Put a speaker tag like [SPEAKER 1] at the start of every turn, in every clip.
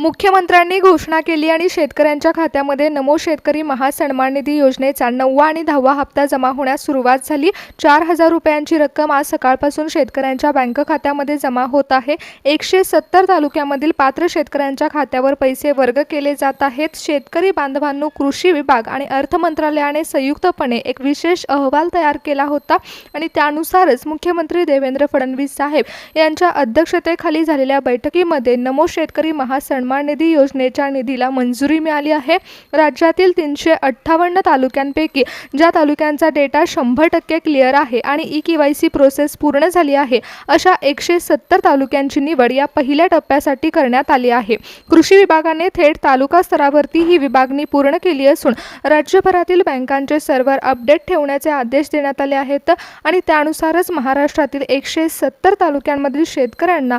[SPEAKER 1] मुख्यमंत्र्यांनी घोषणा केली आणि शेतकऱ्यांच्या खात्यामध्ये नमो शेतकरी महासन्मान निधी योजनेचा 9वा आणि 10वा हप्ता जमा होण्यास सुरुवात झाली। 4,000 रुपयांची रक्कम आज सकाळपासून शेतकऱ्यांच्या बँक खात्यामध्ये जमा होत आहे। 170 तालुक्यामधील पात्र शेतकऱ्यांच्या खात्यावर पैसे वर्ग केले जात आहेत। शेतकरी बांधवांनो, कृषी विभाग आणि अर्थ मंत्रालयाने संयुक्तपणे एक विशेष अहवाल तयार केला होता आणि त्यानुसारच मुख्यमंत्री देवेंद्र फडणवीस साहेब यांच्या अध्यक्षतेखाली झालेल्या बैठकीमध्ये नमो शेतकरी महासन्मान निधी योजनेच्या निधीला मंजुरी मिळाली आहे। राज्यातील 358 तालुक्यांपैकी ज्या तालुक्यांचा डेटा 100% क्लिअर आहे आणि ई-केवायसी प्रोसेस पूर्ण झाली आहे, अशा 170 तालुक्यांची निवड या पहिल्या टप्प्यासाठी करण्यात आली आहे। कृषी विभागाने थेट तालुका स्तरावरती ही विभागणी पूर्ण केली असून राज्यभरातील बँकांचे सर्व्हर अपडेट ठेवण्याचे आदेश देण्यात आले आहेत आणि त्यानुसारच महाराष्ट्रातील 170 तालुक्यांमधील शेतकऱ्यांना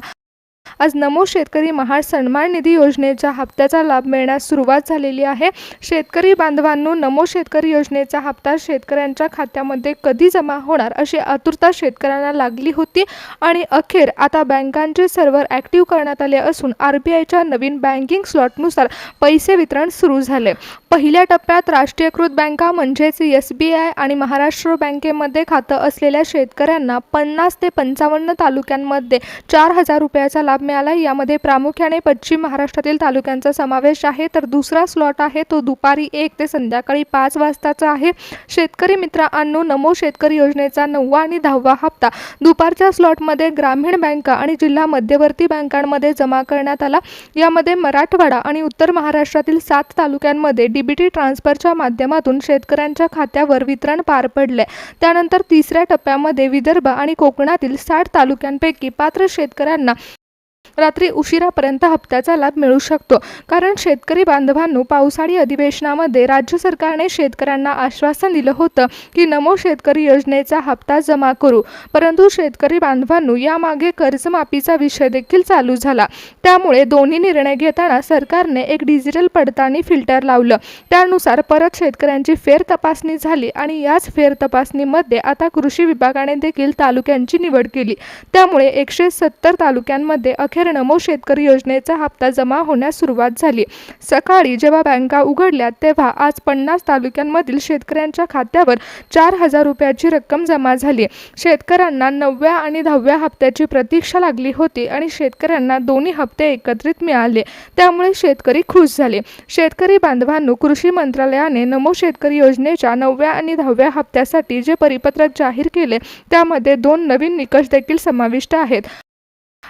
[SPEAKER 1] आज नमो शेतकरी महासन्मान निधी योजनेच्या हप्त्याचा लाभ मिळण्यास सुरुवात झालेली आहे। शेतकरी बांधवांनो, नमो शेतकरी योजनेचा हप्ता शेतकऱ्यांच्या खात्यामध्ये कधी जमा होणार अशी आतुरता शेतकऱ्यांना लागली होती आणि अखेर आता बँकांचे सर्व्हर ॲक्टिव्ह करण्यात आले असून RBIच्या नवीन बँकिंग स्लॉटनुसार पैसे वितरण सुरू झाले। पहिल्या टप्प्यात राष्ट्रीयकृत बँका म्हणजेच SBI आणि महाराष्ट्र बँकेमध्ये खातं असलेल्या शेतकऱ्यांना 50 ते 55 तालुक्यांमध्ये 4,000 रुपयाचा लाभ मिळाला। यामध्ये प्रामुख्याने पश्चिम महाराष्ट्रातील तालुक्यांचा समावेश आहे, तर दुसरा स्लॉट आहे तो दुपारी 1 ते संध्याकाळी 5 वाजताचा आहे। शेतकरी मित्रांनो, नमो शेतकरी योजनेचा 9वा आणि 10वा हप्ता दुपारच्या स्लॉटमध्ये ग्रामीण बँका आणि जिल्हा मध्यवर्ती बँकांमध्ये जमा करण्यात आला। यामध्ये मराठवाडा आणि उत्तर महाराष्ट्रातील 7 तालुक्यांमध्ये DBT ट्रान्सफरच्या माध्यमातून शेतकऱ्यांच्या खात्यावर वितरण पार पडले। त्यानंतर तिसऱ्या टप्प्यामध्ये विदर्भ आणि कोकणातील 60 तालुक्यांपैकी पात्र शेतकऱ्यांना रात्री उशिरापर्यंत हप्त्याचा लाभ मिळू शकतो। कारण शेतकरी बांधवांनो, पावसाळी अधिवेशनामध्ये राज्य सरकारने शेतकऱ्यांना आश्वासन दिलं होतं की नमो शेतकरी योजनेचा हप्ता जमा करू, परंतु शेतकरी बांधवांनो, यामागे कर्जमाफीचा विषय देखील चालू झाला। त्यामुळे दोन्ही निर्णय घेताना सरकारने एक डिजिटल पडताळणी फिल्टर लावलं। त्यानुसार परत शेतकऱ्यांची फेर तपासणी झाली आणि याच फेर तपासणीमध्ये आता कृषी विभागाने देखील तालुक्यांची निवड केली। त्यामुळे 170 तालुक्यांमध्ये अखेर नमो शेतकरी योजनेचा हप्ता जमा होण्यास सुरुवात झाली। सकाळी जेव्हा बँका उघडल्या तेव्हा आज 50 तालुक्यांमधील शेतकऱ्यांच्या खात्यावर 4,000 रुपयाची रक्कम जमा झाली। शेतकऱ्यांना 9व्या आणि 10व्या हप्त्याची प्रतीक्षा लागली होती आणि शेतकऱ्यांना दोन्ही हप्ते एकत्रित मिळाले, त्यामुळे शेतकरी खुश झाले। शेतकरी बांधवांनो, कृषी मंत्रालयाने नमो शेतकरी योजनेच्या 9व्या आणि 10व्या हप्त्यासाठी जे परिपत्रक जाहीर केले त्यामध्ये 2 नवीन निकष देखील समाविष्ट आहेत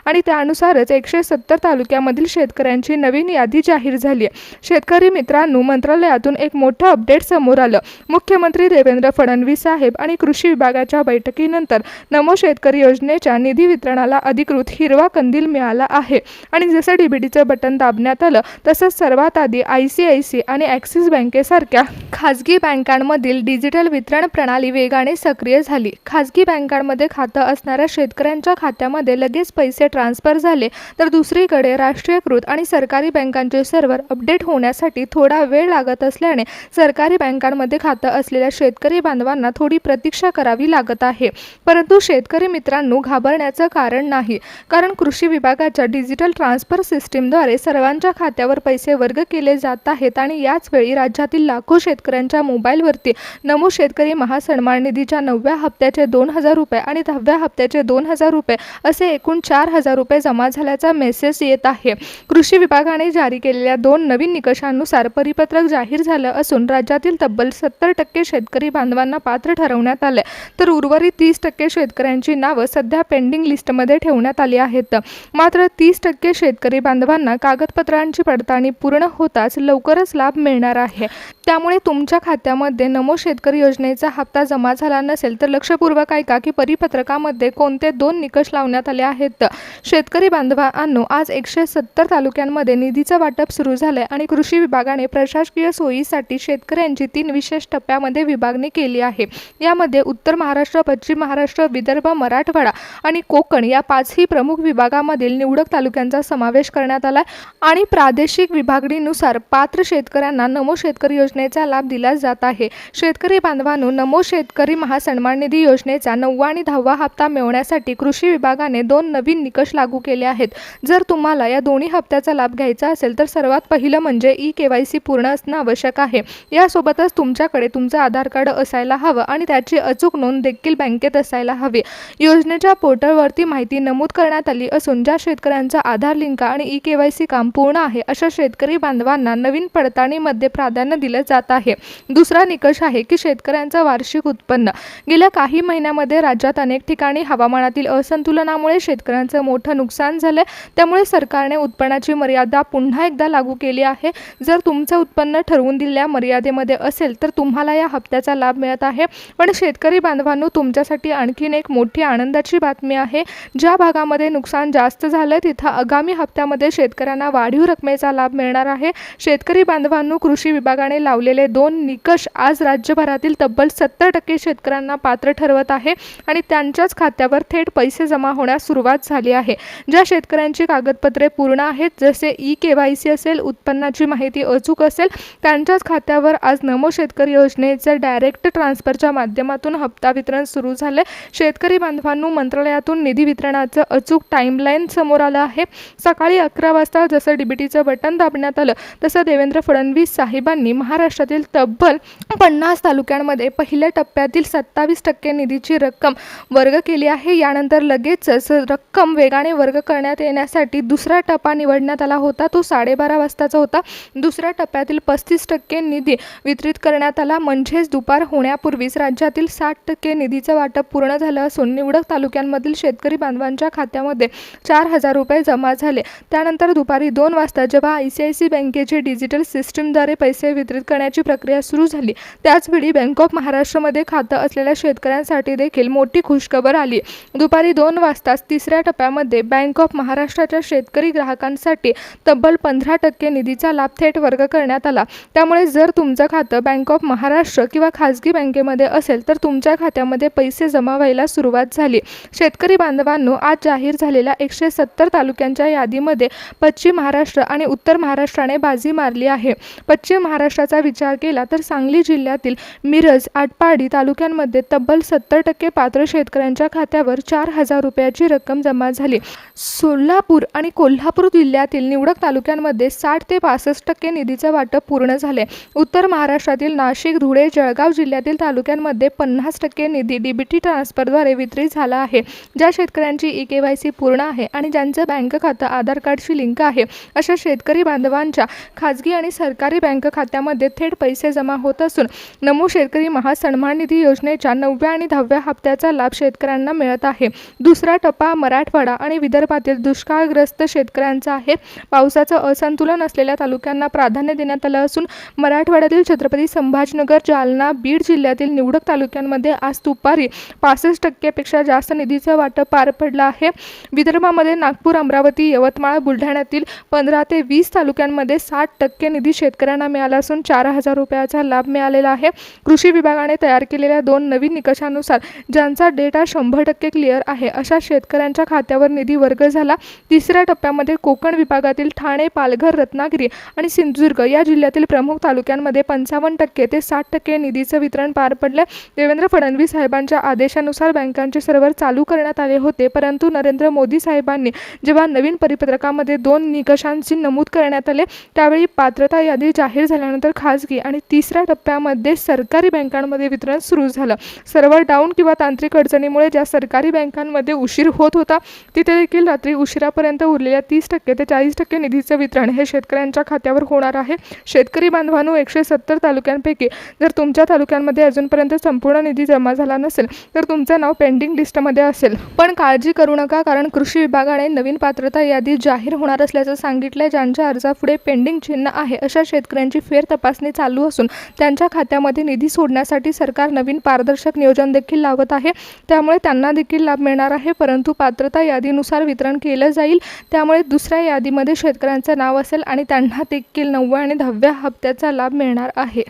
[SPEAKER 1] आणि त्यानुसारच 170 तालुक्यामधील शेतकऱ्यांची नवीन यादी जाहीर झाली आहे। शेतकरी मित्रांनो, मंत्रालयातून एक मोठं अपडेट समोर आलं। मुख्यमंत्री देवेंद्र फडणवीस साहेब आणि कृषी विभागाच्या बैठकीनंतर नमो शेतकरी योजनेच्या निधी वितरणाला अधिकृत हिरवा कंदील मिळाला आहे आणि जसं DBTचं बटन दाबण्यात आलं तसंच सर्वात आधी ICICI आणि ॲक्सिस बँकेसारख्या खाजगी बँकांमधील डिजिटल वितरण प्रणाली वेगाने सक्रिय झाली। खाजगी बँकांमध्ये खातं असणाऱ्या शेतकऱ्यांच्या खात्यामध्ये लगेच पैसे ट्रान्सफर झाले, तर दुसरीकडे राष्ट्रीयकृत आणि सरकारी बँकांचे सर्व्हर अपडेट होण्यासाठी थोडा वेळ लागत असल्याने सरकारी बँकांमध्ये खातं असलेल्या शेतकरी बांधवांना थोडी प्रतीक्षा करावी लागत आहे। परंतु शेतकरी मित्रांनो, घाबरण्याचं कारण नाही, कारण कृषी विभागाच्या डिजिटल ट्रान्सफर सिस्टीमद्वारे सर्वांच्या खात्यावर पैसे वर्ग केले जात आहेत आणि याच वेळी राज्यातील लाखो शेतकऱ्यांच्या मोबाईलवरती नमो शेतकरी महासन्मान निधीच्या 9व्या हप्त्याचे 2,000 रुपये आणि 10व्या हप्त्याचे 2,000 रुपये असे एकूण 4,000 रुपये जमा झाल्याचा मेसेज येत आहे। कृषी विभागाने जारी केलेल्या 2 नवीन निकषांनुसार परिपत्रक जाहीर झालं असून राज्यातील तब्बल 70% शेतकरी बांधवांना पात्र ठरवण्यात आले, तर उर्वरित 30% शेतकऱ्यांची नावं सध्या पेंडिंग लिस्टमध्ये ठेवण्यात आली आहेत। मात्र 30% शेतकरी बांधवांना कागदपत्रांची पडताळणी पूर्ण होताच लवकरच लाभ मिळणार आहे। त्यामुळे तुमच्या खात्यामध्ये नमो शेतकरी योजनेचा हप्ता जमा झाला नसेल तर लक्षपूर्वक ऐका की परिपत्रकामध्ये कोणते 2 निकष लावण्यात आले आहेत। शेतकरी बांधवांनो, आज 170 तालुक्यांमध्ये निधीचं वाटप सुरू झालंय आणि कृषी विभागाने प्रशासकीय सोयीसाठी शेतकऱ्यांची 3 विशेष टप्प्यामध्ये विभागणी केली आहे। यामध्ये उत्तर महाराष्ट्र, पश्चिम महाराष्ट्र, विदर्भ, मराठवाडा आणि कोकण या 5ही प्रमुख विभागामधील निवडक तालुक्यांचा समावेश करण्यात आला आणि प्रादेशिक विभागणीनुसार पात्र शेतकऱ्यांना नमो शेतकरी योजनेचा लाभ दिला जात आहे। शेतकरी बांधवांनो, नमो शेतकरी महासन्मान निधी योजनेचा 9वा आणि 10वा हप्ता मिळवण्यासाठी कृषी विभागाने 2 नवीन निकष लागू केले आहेत. जर तुम्हाला या दोन्ही हप्त्याचा लाभ घ्यायचा असेल तर सर्वात पहिलं म्हणजे ई-केवायसी पूर्ण असणं आवश्यक आहे. यासोबतच तुमच्याकडे तुमचं आधार कार्ड असायला हवं आणि त्याची अचूक नोंद देखील बँकेत असायला हवी. योजनेच्या पोर्टलवरती माहिती नमूद करण्यात आली असून ज्या शेतकऱ्यांचा आधार लिंक आणि ई-केवायसी काम पूर्ण आहे अशा शेतकरी बांधवांना नवीन पडताळणीमध्ये प्राधान्य दिलं जात आहे. दुसरा निकष आहे की शेतकऱ्यांचं वार्षिक उत्पन्न. गेल्या काही महिन्यांमध्ये राज्यात अनेक ठिकाणी हवामानातील असंतुलनामुळे शेतकऱ्यांचं मोठं नुकसान झालं. त्यामुळे सरकारने उत्पन्नाची मर्यादा पुन्हा एकदा लागू केली आहे. जर तुमचं उत्पन्न ठरवून दिलेल्या मर्यादेमध्ये असेल तर तुम्हाला या हप्त्याचा लाभ मिळत आहे. पण शेतकरी बांधवांनो, तुमच्यासाठी आणखीन एक मोठी आनंदाची बातमी आहे. ज्या भागामध्ये नुकसान जास्त झालं तिथं आगामी हप्त्यामध्ये शेतकऱ्यांना वाढीव रकमेचा लाभ मिळणार आहे. शेतकरी बांधवांनो, कृषी विभागाने लावलेले 2 निकष आज राज्यभरातील तब्बल 70% शेतकऱ्यांना पात्र ठरवत आहे आणि त्यांच्याच खात्यावर थेट पैसे जमा होण्यास सुरुवात झाली आहे. ज्या शेतकऱ्यांची कागदपत्रे पूर्ण आहेत, जसे ई-केवायसी असेल, उत्पन्नाची माहिती अचूक असेल, त्यांच्याच खात्यावर आज नमो शेतकरी योजनेचे डायरेक्ट ट्रान्सफरच्या माध्यमातून हप्ता वितरण सुरू झाले. शेतकरी बांधवांनो, मंत्रालयातून निधी वितरणाचं अचूक टाइमलाईन समोर आलं आहे. सकाळी 11 वाजता जसं डीबीटीचं बटन दाबण्यात आलं तसं देवेंद्र फडणवीस साहेबांनी महाराष्ट्रातील तब्बल 50 तालुक्यांमध्ये पहिल्या टप्प्यातील 27% निधीची रक्कम वर्ग केली आहे. यानंतर लगेचच रक्कम वेगाने वर्ग करण्यात येण्यासाठी दुसरा टप्पा निवडण्यात आला होता. तो 12:30 वाजताचा होता. दुसऱ्या टप्प्यातील 35% निधी वितरित करण्यात आला. म्हणजेच दुपार होण्यापूर्वीच राज्यातील 60% निधीचं वाटप पूर्ण झालं असून निवडक तालुक्यांमधील शेतकरी बांधवांच्या खात्यामध्ये 4,000 रुपये जमा झाले. त्यानंतर दुपारी 2 वाजता जेव्हा ICICI बँकेची डिजिटल सिस्टीमद्वारे पैसे वितरित करण्याची प्रक्रिया सुरू झाली, त्याचवेळी बँक ऑफ महाराष्ट्रमध्ये खातं असलेल्या शेतकऱ्यांसाठी देखील मोठी खुशखबर आली. दुपारी 2 वाजताच तिसऱ्या टप्प्यामध्ये बँक ऑफ महाराष्ट्राच्या शेतकरी ग्राहकांसाठी तब्बल 15% निधीचा लाभ थेट वर्ग करण्यात आला. त्यामुळे जर तुमचं खातं बँक ऑफ महाराष्ट्र किंवा खाजगी बँकेमध्ये असेल तर तुमच्या खात्यामध्ये पैसे जमा व्हायला सुरुवात झाली. शेतकरी बांधवांनो, आज जाहीर झालेल्या 170 तालुक्यांच्या यादीमध्ये पश्चिम महाराष्ट्र आणि उत्तर महाराष्ट्राने बाजी मारली आहे. पश्चिम महाराष्ट्राचा विचार केला तर सांगली जिल्ह्यातील मिरज, आटपाडी तालुक्यांमध्ये तब्बल 70% पात्र शेतकऱ्यांच्या खात्यावर 4,000 रुपयाची रक्कम जमा झाली. सोलापूर आणि कोल्हापूर जिल्ह्यातील निवडक तालुक्यांमध्ये 60 ते 65% निधीचं वाटप पूर्ण झाले. उत्तर महाराष्ट्रातील नाशिक, धुळे, जळगाव जिल्ह्यातील तालुक्यांमध्ये 50% निधी डीबीटी ट्रान्सफरद्वारे वितरित झाला आहे. ज्या शेतकऱ्यांची ई-केवायसी पूर्ण आहे आणि ज्यांचं बँक खातं आधार कार्डशी लिंक आहे अशा शेतकरी बांधवांच्या खाजगी आणि सरकारी बँक खात्यामध्ये थेट पैसे जमा होत असून नमो शेतकरी महासन्मान निधी योजनेच्या 9व्या आणि 10व्या हप्त्याचा लाभ शेतकऱ्यांना मिळत आहे. दुसरा टप्पा मराठवाडा आणि विदर्भातील दुष्काळग्रस्त शेतकऱ्यांचा आहे. पावसाचं असंतुलन असलेल्या तालुक्यांना प्राधान्य देण्यात आलं असून मराठवाड्यातील छत्रपती संभाजीनगर, जालना, बीड जिल्ह्यातील निवडक तालुक्यांमध्ये आज दुपारी 65% पेक्षा जास्त निधीचं वाटप पार पडलं आहे. विदर्भामध्ये नागपूर, अमरावती, यवतमाळ, बुलढाण्यातील 15 ते 20 तालुक्यांमध्ये 60% निधी शेतकऱ्यांना मिळाला असून 4,000 रुपयाचा लाभ मिळालेला आहे. कृषी विभागाने तयार केलेल्या 2 नवीन निकषानुसार ज्यांचा डेटा 100% क्लिअर आहे अशा शेतकऱ्यांच्या खात्यावर निधी वर्ग झाला. तिसऱ्या टप्प्यामध्ये कोकण विभागातील ठाणे, पालघर, रत्नागिरी आणि सिंधुदुर्ग या जिल्ह्यातील प्रमुख तालुक्यांमध्ये 55% ते 60% निधीचं वितरण पार पडले. देवेंद्र फडणवीस साहेबांच्या आदेशानुसार बँकांचे सर्व्हर चालू करण्यात आले होते, परंतु नरेंद्र मोदी साहेबांनी जेव्हा नवीन परिपत्रकामध्ये 2 निकषांची नमूद करण्यात आले त्यावेळी पात्रता यादी जाहीर झाल्यानंतर खाजगी आणि तिसऱ्या टप्प्यामध्ये सरकारी बँकांमध्ये वितरण सुरू झालं. सर्व्हर डाऊन किंवा तांत्रिक अडचणीमुळे ज्या सरकारी बँकांमध्ये उशीर होत होता तिथे देखील रात्री उशिरापर्यंत उरलेल्या 30% ते 40% निधीचं वितरण हे शेतकऱ्यांच्या खात्यावर होणार आहे. शेतकरी बांधवांनो, 170 तालुक्यांपैकी जर तुमच्या तालुक्यांमध्ये अजूनपर्यंत संपूर्ण निधी जमा झाला नसेल तर तुमचं नाव पेंडिंग लिस्टमध्ये असेल. पण काळजी करू नका, कारण कृषी विभागाने नवीन पात्रता यादी जाहीर होणार असल्याचं सांगितलंय. ज्यांच्या अर्जापुढे पेंडिंग चिन्ह आहे अशा शेतकऱ्यांची फेर तपासणी चालू असून त्यांच्या खात्यामध्ये निधी सोडण्यासाठी सरकार नवीन पारदर्शक नियोजन देखील लावत आहे. त्यामुळे त्यांना देखील लाभ मिळणार आहे, परंतु पात्रता यादीनुसार वितरण केलं जाईल. त्यामुळे दुसऱ्या यादीमध्ये शेतकऱ्यांचं नाव असेल आणि त्यांना देखील 9व्या आणि 10व्या हप्त्याचा लाभ मिळणार आहे.